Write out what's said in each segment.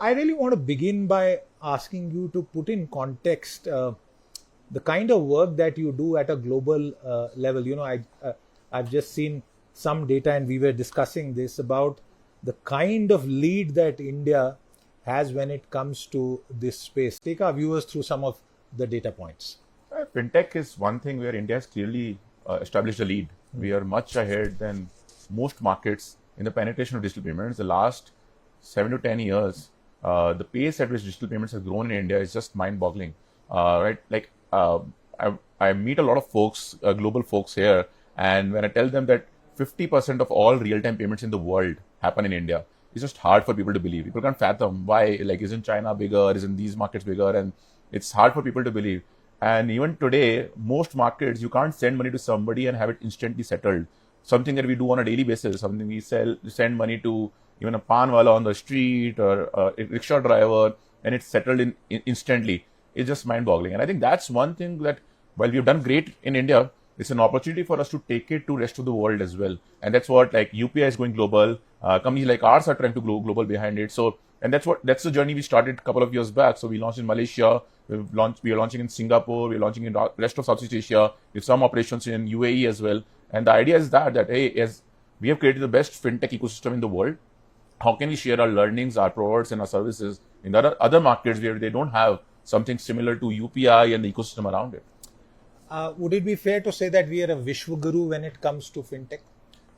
I really want to begin by asking you to put in context the kind of work that you do at a global level. I've just seen some data, and we were discussing this about the kind of lead that India has when it comes to this space. Take our viewers through some of the data points. Fintech is one thing where India has clearly established a lead. We are much ahead than most markets in the penetration of digital payments. The last 7 to 10 years, the pace at which digital payments has grown in India is just mind-boggling. Right? Like I meet a lot of folks, global folks here, and when I tell them that 50% of all real-time payments in the world happen in India, it's just hard for people to believe. People can't fathom why. Like, isn't China bigger? Isn't these markets bigger? And it's hard for people to believe. And even today, most markets, you can't send money to somebody and have it instantly settled. Something that we do on a daily basis, something we send money to even a panwala on the street or a rickshaw driver, and it's settled instantly. It's just mind-boggling. And I think that's one thing that, while we've done great in India, it's an opportunity for us to take it to the rest of the world as well. And that's what, like, UPI is going global. Companies like ours are trying to go global behind it. So, and that's the journey we started a couple of years back. So we launched in Malaysia. We are launching in Singapore. We're launching in the rest of Southeast Asia. We have some operations in UAE as well. And the idea is that hey, as we have created the best fintech ecosystem in the world, how can we share our learnings, our products, and our services in the other markets where they don't have something similar to UPI and the ecosystem around it? Would it be fair to say that we are a Vishwaguru when it comes to fintech?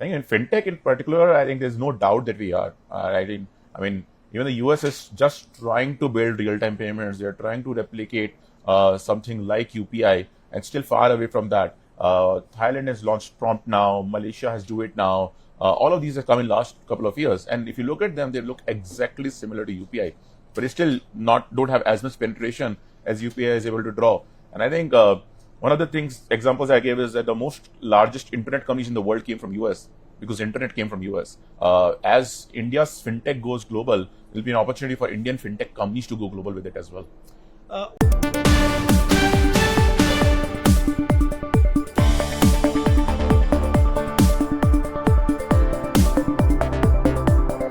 I think in fintech in particular, I think there's no doubt that we are. I mean, even the US is just trying to build real-time payments. They're trying to replicate something like UPI, and still far away from that. Thailand has launched Prompt now. Malaysia has Do It now. All of these have come in last couple of years. And if you look at them, they look exactly similar to UPI. But they still don't have as much penetration as UPI is able to draw. And I think one of the examples I gave is that the most largest internet companies in the world came from US, because internet came from US. As India's fintech goes global, there will be an opportunity for Indian fintech companies to go global with it as well.